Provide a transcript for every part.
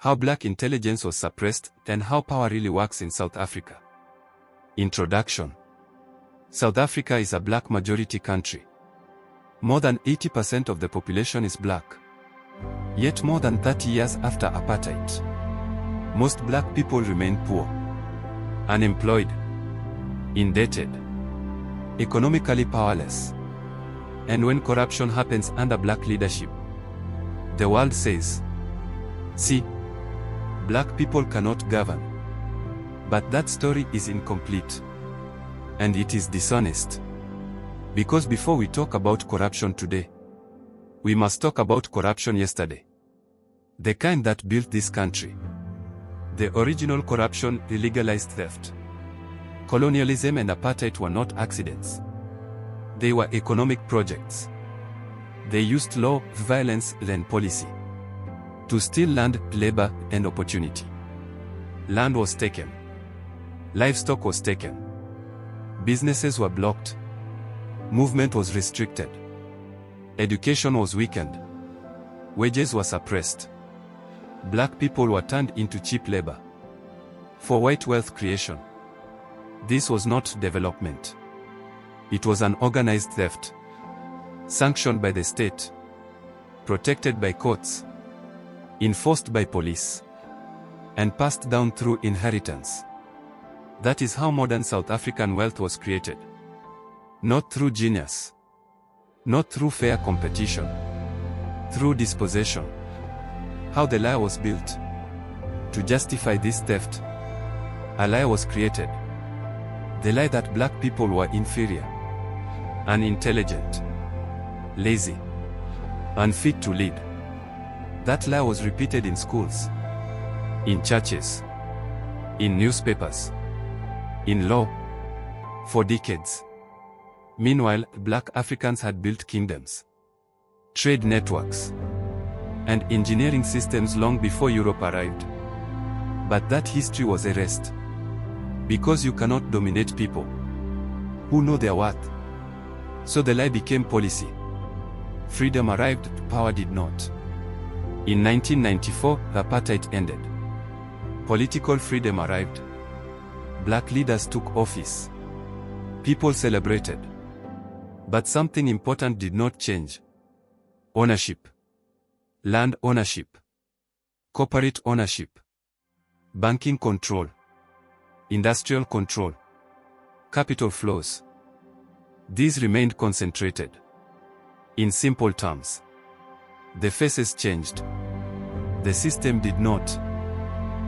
How black intelligence was suppressed, and how power really works in South Africa. Introduction. South Africa is a black majority country. More than 80% of the population is black. Yet more than 30 years after apartheid, most black people remain poor, unemployed, indebted, economically powerless. And when corruption happens under black leadership, the world says, "See, black people cannot govern." But that story is incomplete. And it is dishonest. Because before we talk about corruption today, we must talk about corruption yesterday. The kind that built this country. The original corruption illegalized theft. Colonialism and apartheid were not accidents. They were economic projects. They used law, violence, and policy to steal land, labor, and opportunity. Land was taken. Livestock was taken. Businesses were blocked. Movement was restricted. Education was weakened. Wages were suppressed. Black people were turned into cheap labor for white wealth creation. This was not development. It was an organized theft, sanctioned by the state, protected by courts, enforced by police, and passed down through inheritance. That is how modern South African wealth was created. Not through genius, not through fair competition, through dispossession. How the lie was built. To justify this theft, a lie was created. The lie that black people were inferior, unintelligent, lazy, unfit to lead. That lie was repeated in schools, in churches, in newspapers, in law, for decades. Meanwhile, black Africans had built kingdoms, trade networks, and engineering systems long before Europe arrived. But that history was erased. Because you cannot dominate people who know their worth. So the lie became policy. Freedom arrived, power did not. In 1994, apartheid ended. Political freedom arrived. Black leaders took office. People celebrated. But something important did not change. Ownership. Land ownership. Corporate ownership. Banking control. Industrial control. Capital flows. These remained concentrated. In simple terms, the faces changed. The system did not.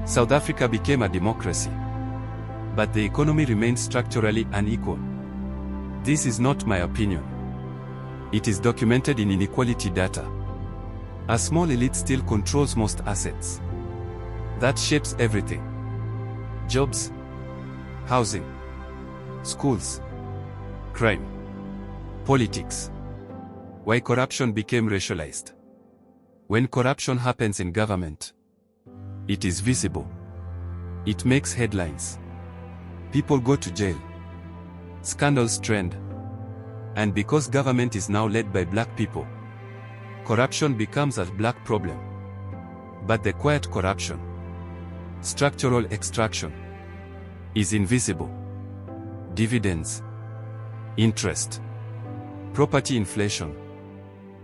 South Africa became a democracy. But the economy remained structurally unequal. This is not my opinion. It is documented in inequality data. A small elite still controls most assets. That shapes everything. Jobs, housing, schools, crime, politics. Why corruption became racialized. When corruption happens in government, it is visible. It makes headlines. People go to jail. Scandals trend. And because government is now led by black people, corruption becomes a black problem. But the quiet corruption, structural extraction, is invisible. Dividends, interest, property inflation,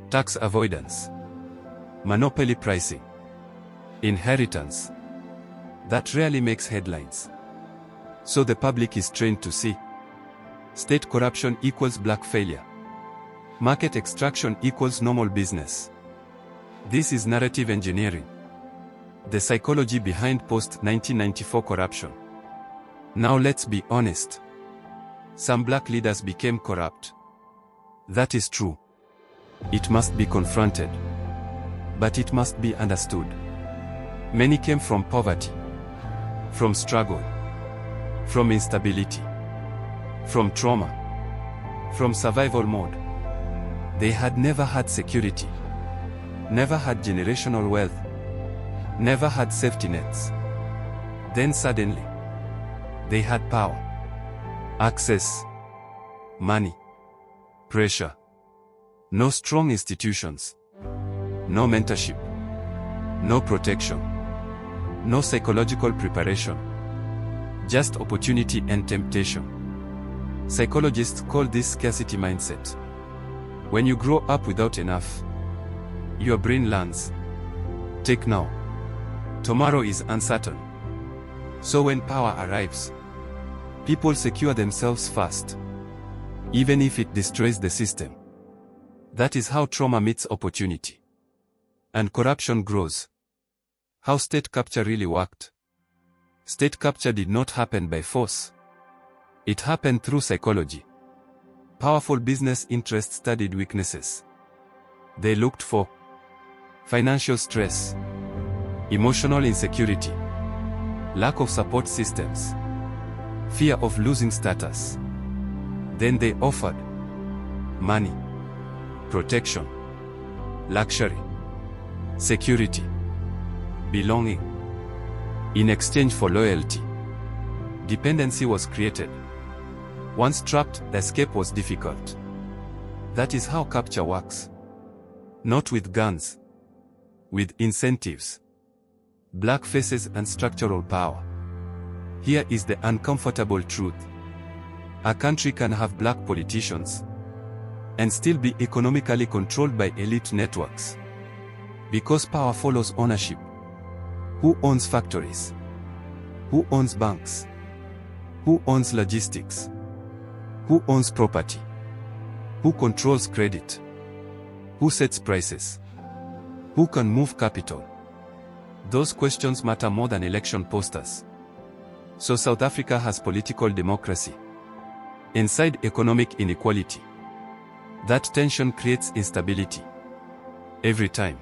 tax avoidance, monopoly pricing, inheritance. That rarely makes headlines. So the public is trained to see. State corruption equals black failure. Market extraction equals normal business. This is narrative engineering. The psychology behind post-1994 corruption. Now let's be honest. Some black leaders became corrupt. That is true. It must be confronted. But it must be understood. Many came from poverty, from struggle, from instability, from trauma, from survival mode. They had never had security, never had generational wealth, never had safety nets. Then suddenly, they had power, access, money, pressure. No strong institutions, no mentorship, no protection. No psychological preparation. Just opportunity and temptation. Psychologists call this scarcity mindset. When you grow up without enough, your brain learns, take now. Tomorrow is uncertain. So when power arrives, people secure themselves fast, even if it destroys the system. That is how trauma meets opportunity. And corruption grows. How state capture really worked. State capture did not happen by force. It happened through psychology. Powerful business interests studied weaknesses. They looked for financial stress, emotional insecurity, lack of support systems, fear of losing status. Then they offered money, protection, luxury, security, belonging. In exchange for loyalty, dependency was created. Once trapped, the escape was difficult. That is how capture works. Not with guns, with incentives, black faces and structural power. Here is the uncomfortable truth. A country can have black politicians and still be economically controlled by elite networks. Because power follows ownership. Who owns factories? Who owns banks? Who owns logistics? Who owns property? Who controls credit? Who sets prices? Who can move capital? Those questions matter more than election posters. So South Africa has political democracy. Inside economic inequality. That tension creates instability. Every time.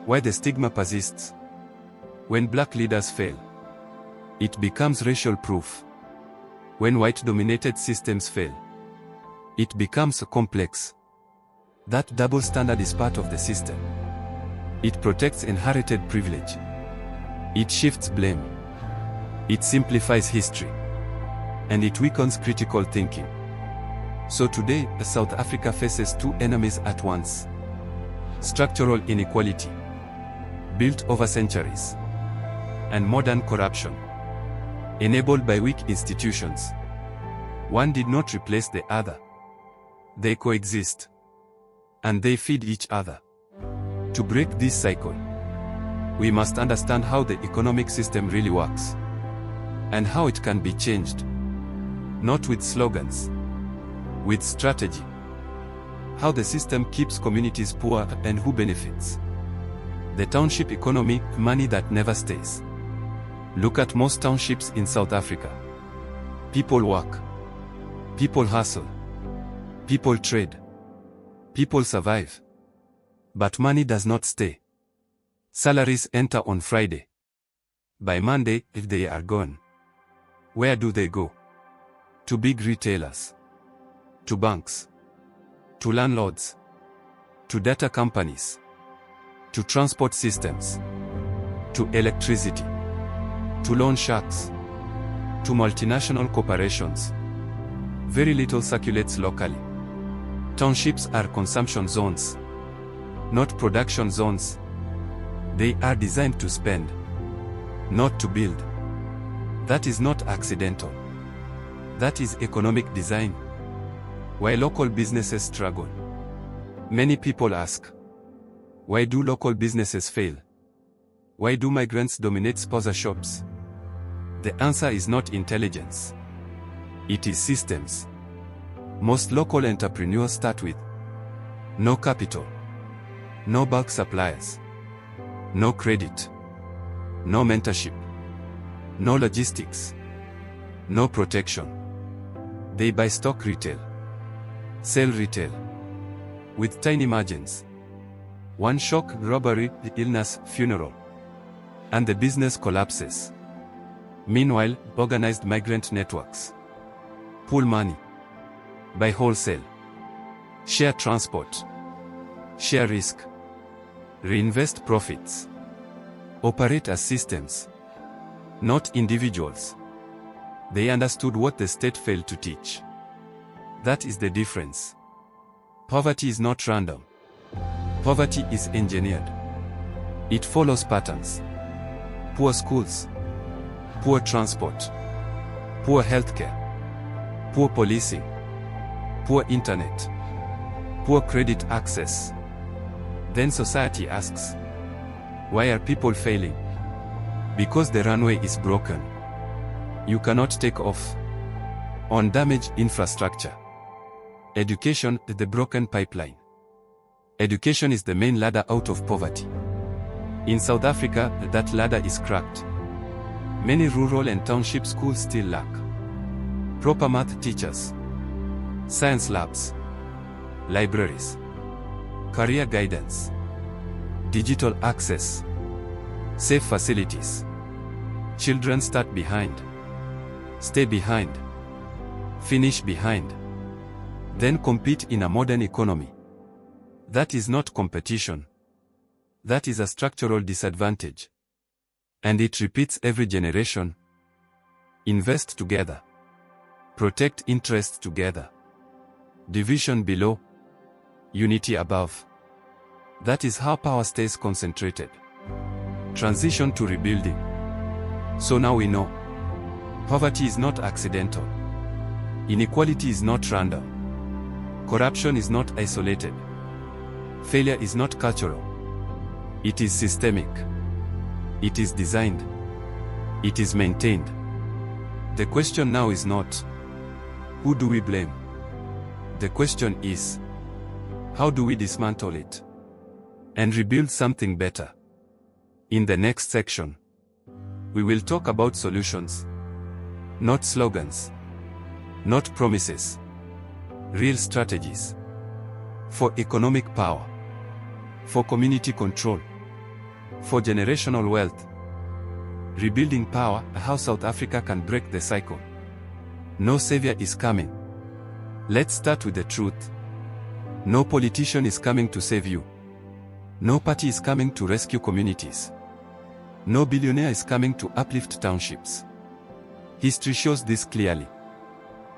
Why the stigma persists? When black leaders fail, it becomes racial proof. When white-dominated systems fail, it becomes complex. That double standard is part of the system. It protects inherited privilege. It shifts blame. It simplifies history. And it weakens critical thinking. So today, South Africa faces two enemies at once. Structural inequality, built over centuries, and modern corruption, enabled by weak institutions. One did not replace the other. They coexist. And they feed each other. To break this cycle, we must understand how the economic system really works, and how it can be changed. Not with slogans, with strategy. How the system keeps communities poor and who benefits. The township economy, money that never stays. Look at most townships in South Africa. People work. People hustle. People trade. People survive. But money does not stay. Salaries enter on Friday. By Monday, if they are gone, where do they go? To big retailers. To banks. To landlords. To data companies. To transport systems. To electricity. To loan sharks. To multinational corporations. Very little circulates locally. Townships are consumption zones, not production zones. They are designed to spend, not to build. That is not accidental. That is economic design. Why local businesses struggle? Many people ask, why do local businesses fail? Why do migrants dominate spaza shops? The answer is not intelligence. It is systems. Most local entrepreneurs start with no capital, no bulk suppliers, no credit, no mentorship, no logistics, no protection. They buy stock retail, sell retail, with tiny margins. One shock, robbery, illness, funeral, and the business collapses. Meanwhile, organized migrant networks pool money, buy wholesale, share transport, share risk, reinvest profits, operate as systems, not individuals. They understood what the state failed to teach. That is the difference. Poverty is not random. Poverty is engineered. It follows patterns. Poor schools, poor transport, poor healthcare, poor policing, poor internet, poor credit access. Then society asks, why are people failing? Because the runway is broken. You cannot take off. On damaged infrastructure. Education, the broken pipeline. Education is the main ladder out of poverty. In South Africa, that ladder is cracked. Many rural and township schools still lack proper math teachers, science labs, libraries, career guidance, digital access, safe facilities. Children start behind, stay behind, finish behind, then compete in a modern economy. That is not competition. That is a structural disadvantage. And it repeats every generation. Invest together. Protect interests together. Division below. Unity above. That is how power stays concentrated. Transition to rebuilding. So now we know. Poverty is not accidental. Inequality is not random. Corruption is not isolated. Failure is not cultural. It is systemic. It is designed. It is maintained. The question now is not, who do we blame? The question is, how do we dismantle it and rebuild something better? In the next section, we will talk about solutions, not slogans, not promises, real strategies for economic power, for community control, for generational wealth. Rebuilding power, how South Africa can break the cycle. No savior is coming. Let's start with the truth. No politician is coming to save you. No party is coming to rescue communities. No billionaire is coming to uplift townships. History shows this clearly.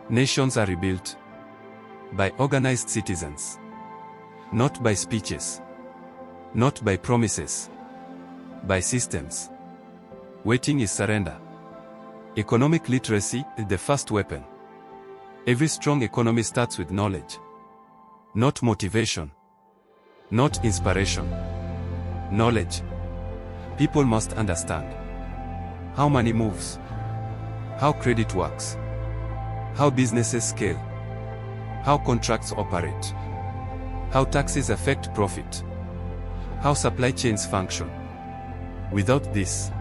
Nations are rebuilt by organized citizens, not by speeches, not by promises, by systems. Waiting is surrender. Economic literacy is the first weapon. Every strong economy starts with knowledge. Not motivation. Not inspiration. Knowledge. People must understand how money moves, how credit works, how businesses scale, how contracts operate, how taxes affect profit, how supply chains function. Without this,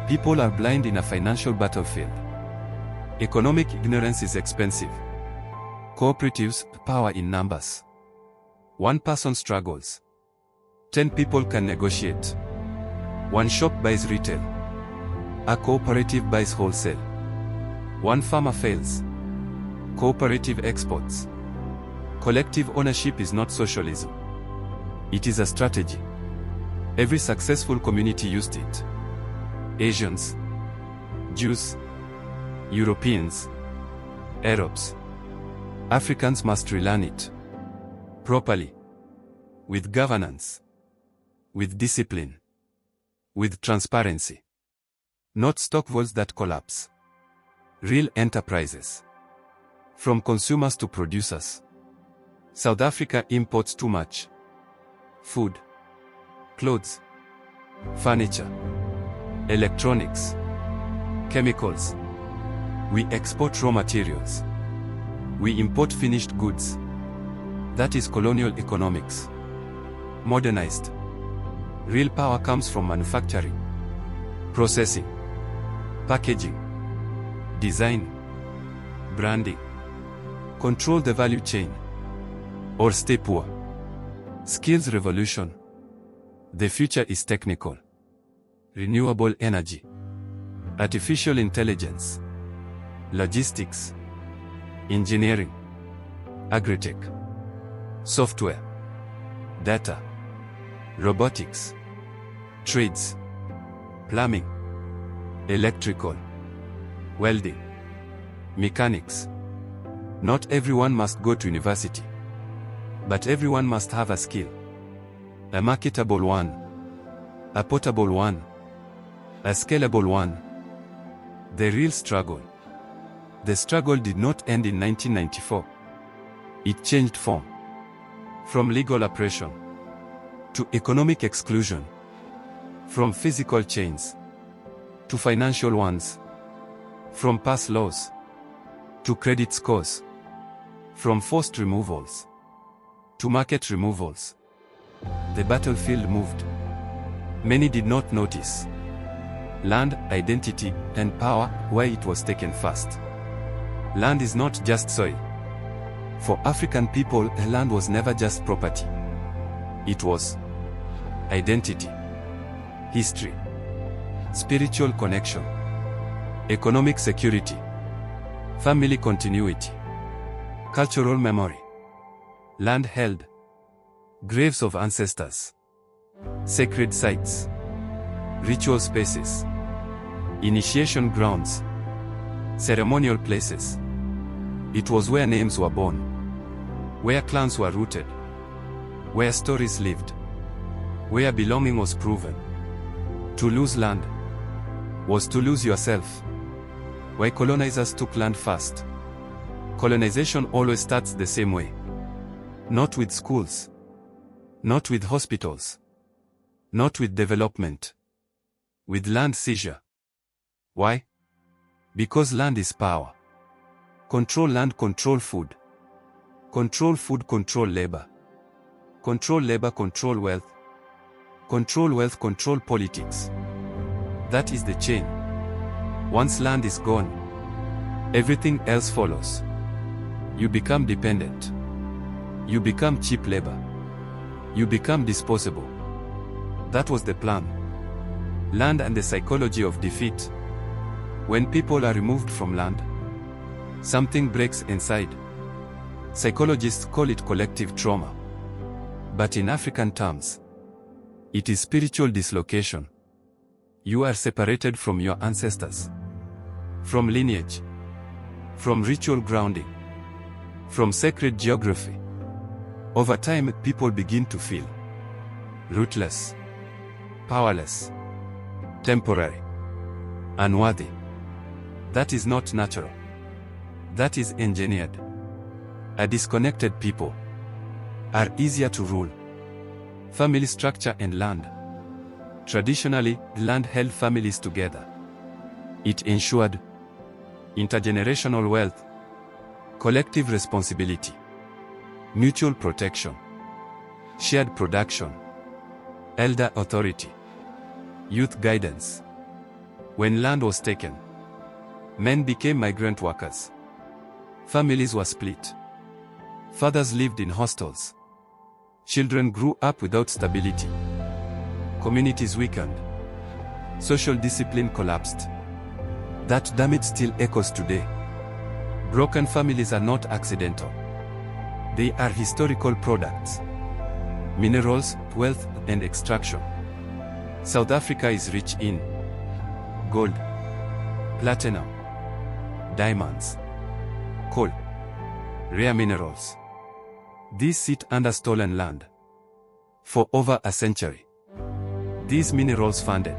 people are blind in a financial battlefield. Economic ignorance is expensive. Cooperatives, power in numbers. One person struggles. 10 people can negotiate. One shop buys retail. A cooperative buys wholesale. One farmer fails. Cooperative exports. Collective ownership is not socialism. It is a strategy. Every successful community used it. Asians, Jews, Europeans, Arabs, Africans must relearn it. Properly. With governance. With discipline. With transparency. Not stock votes that collapse. Real enterprises. From consumers to producers. South Africa imports too much. Food, clothes, furniture, electronics, chemicals. We export raw materials. We import finished goods. That is colonial economics. Modernized. Real power comes from manufacturing, processing, packaging, design, branding. Control the value chain. Or stay poor. Skills revolution. The future is technical. Renewable energy. Artificial intelligence. Logistics. Engineering. Agritech. Software. Data. Robotics. Trades. Plumbing. Electrical. Welding. Mechanics. Not everyone must go to university. But everyone must have a skill. A marketable one. A portable one. A scalable one. The real struggle. The struggle did not end in 1994. It changed form. From legal oppression to economic exclusion. From physical chains to financial ones. From pass laws to credit scores. From forced removals to market removals. The battlefield moved. Many did not notice. Land, identity, and power, why it was taken first. Land is not just soil. For African people, land was never just property. It was identity, history, spiritual connection, economic security, family continuity, cultural memory. Land held graves of ancestors, sacred sites, ritual spaces, initiation grounds, ceremonial places. It was where names were born, where clans were rooted, where stories lived, where belonging was proven. To lose land was to lose yourself. Why colonizers took land first? Colonization always starts the same way. Not with schools, not with hospitals, not with development. With land seizure. Why? Because land is power. Control land, control food. Control food, control labor. Control labor, control wealth. Control wealth, control politics. That is the chain. Once land is gone, everything else follows. You become dependent. You become cheap labor. You become disposable. That was the plan. Land and the psychology of defeat. When people are removed from land, something breaks inside. Psychologists call it collective trauma. But in African terms, it is spiritual dislocation. You are separated from your ancestors, from lineage, from ritual grounding, from sacred geography. Over time, people begin to feel rootless, powerless, temporary, unworthy. That is not natural. That is engineered. A disconnected people are easier to rule. Family structure and land. Traditionally, land held families together. It ensured intergenerational wealth, collective responsibility, mutual protection, shared production, elder authority, youth guidance. When land was taken, men became migrant workers. Families were split. Fathers lived in hostels. Children grew up without stability. Communities weakened. Social discipline collapsed. That damage still echoes today. Broken families are not accidental. They are historical products. Minerals, wealth, and extraction. South Africa is rich in gold, platinum, diamonds, coal, rare minerals. These sit under stolen land. For over a century, these minerals funded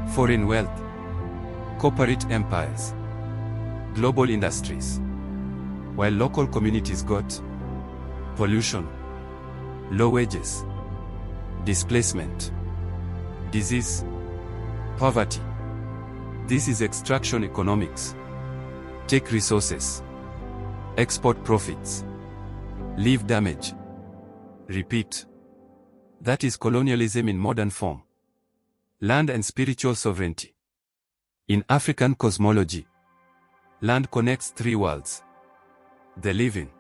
foreign wealth, corporate empires, global industries, while local communities got pollution, low wages, displacement, disease, poverty. This is extraction economics. Take resources, export profits, leave damage, repeat. That is colonialism in modern form. Land and spiritual sovereignty. In African cosmology, land connects three worlds: the living,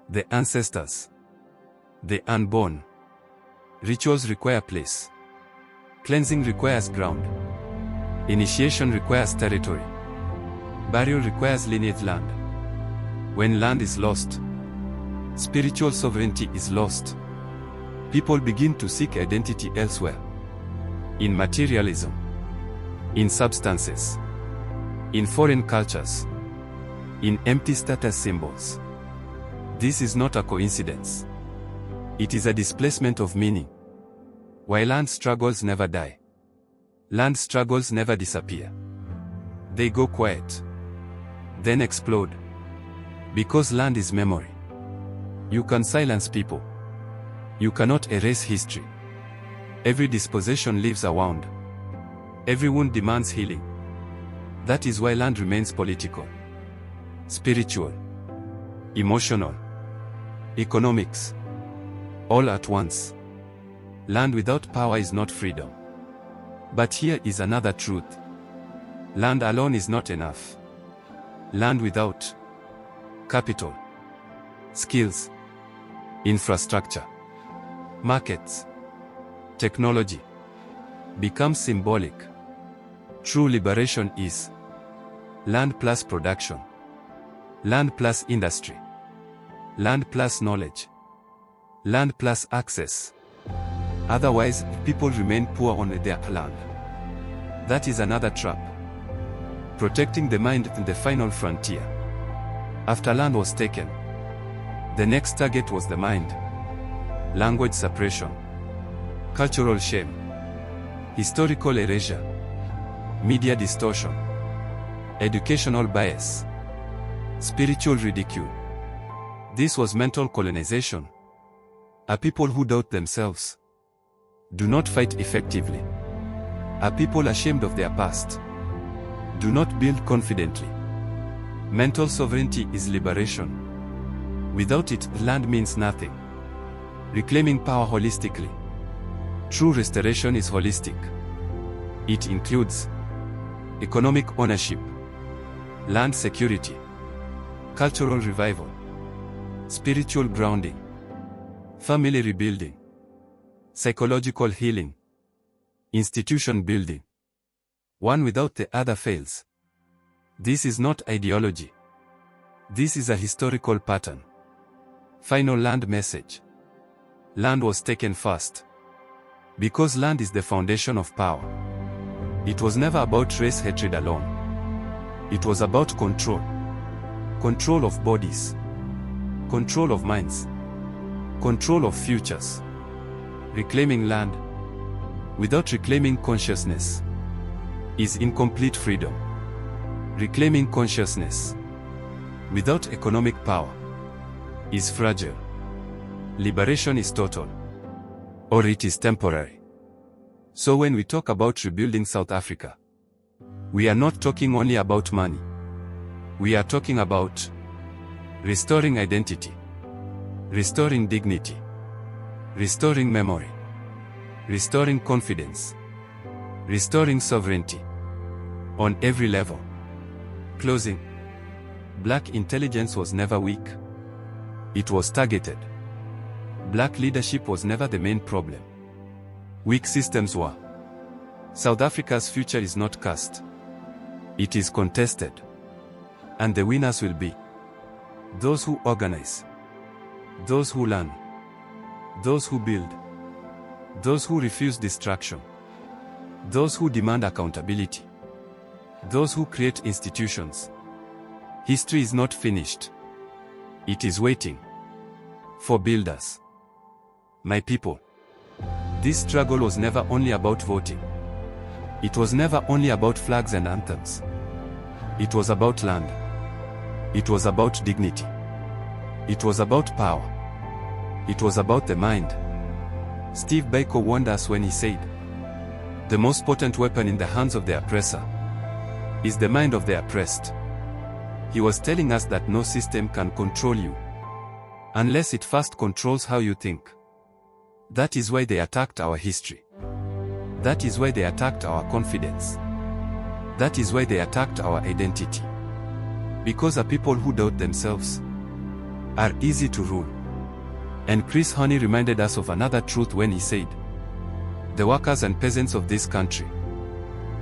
the ancestors, the unborn. Rituals require place. Cleansing requires ground. Initiation requires territory. Burial requires lineage land. When land is lost, spiritual sovereignty is lost. People begin to seek identity elsewhere. In materialism, in substances, in foreign cultures, in empty status symbols. This is not a coincidence. It is a displacement of meaning. Why land struggles never die. Land struggles never disappear. They go quiet, then explode. Because land is memory. You can silence people. You cannot erase history. Every dispossession leaves a wound. Every wound demands healing. That is why land remains political, spiritual, emotional, economics, all at once. Land without power is not freedom. But here is another truth. Land alone is not enough. Land without capital, skills, infrastructure, markets, technology becomes symbolic. True liberation is land plus production, land plus industry, land plus knowledge, land plus access. Otherwise, people remain poor on their land. That is another trap. Protecting the mind in the final frontier. After land was taken, the next target was the mind. Language suppression, cultural shame, historical erasure, media distortion, educational bias, spiritual ridicule. This was mental colonization. A people who doubt themselves, do not fight effectively. A people ashamed of their past, do not build confidently. Mental sovereignty is liberation. Without it, land means nothing. Reclaiming power holistically. True restoration is holistic. It includes economic ownership, land security, cultural revival, spiritual grounding, family rebuilding, psychological healing, institution building. One without the other fails. This is not ideology. This is a historical pattern. Final land message. Land was taken first. Because land is the foundation of power. It was never about race hatred alone. It was about control. Control of bodies. Control of minds. Control of futures. Reclaiming land, without reclaiming consciousness, is incomplete freedom. Reclaiming consciousness, without economic power, is fragile. Liberation is total, or it is temporary. So when we talk about rebuilding South Africa, we are not talking only about money. We are talking about restoring identity, restoring dignity, restoring memory, restoring confidence, restoring sovereignty, on every level. Closing. Black intelligence was never weak. It was targeted. Black leadership was never the main problem. Weak systems were. South Africa's future is not cast. It is contested. And the winners will be those who organize, those who learn, those who build, those who refuse distraction, those who demand accountability, those who create institutions. History is not finished. It is waiting for builders. My people, this struggle was never only about voting. It was never only about flags and anthems. It was about land. It was about dignity. It was about power. It was about the mind. Steve Biko warned us when he said, "The most potent weapon in the hands of the oppressor is the mind of the oppressed." He was telling us that no system can control you unless it first controls how you think. That is why they attacked our history. That is why they attacked our confidence. That is why they attacked our identity. Because a people who doubt themselves are easy to rule. And Chris Honey reminded us of another truth when he said, "The workers and peasants of this country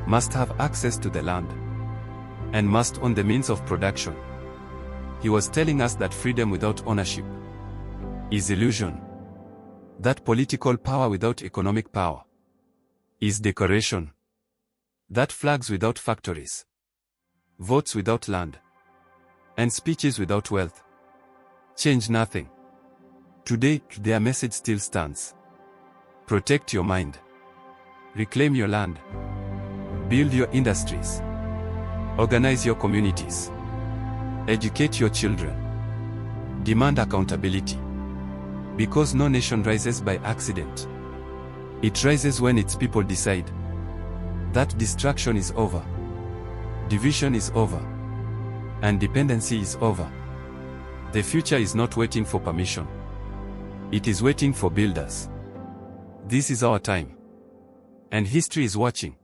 must have access to the land and must own the means of production." He was telling us that freedom without ownership is illusion. That political power without economic power is decoration. That flags without factories, votes without land, and speeches without wealth change nothing. Today, their message still stands. Protect your mind. Reclaim your land. Build your industries. Organize your communities. Educate your children. Demand accountability. Because no nation rises by accident. It rises when its people decide that destruction is over, division is over, and dependency is over. The future is not waiting for permission. It is waiting for builders. This is our time. And history is watching.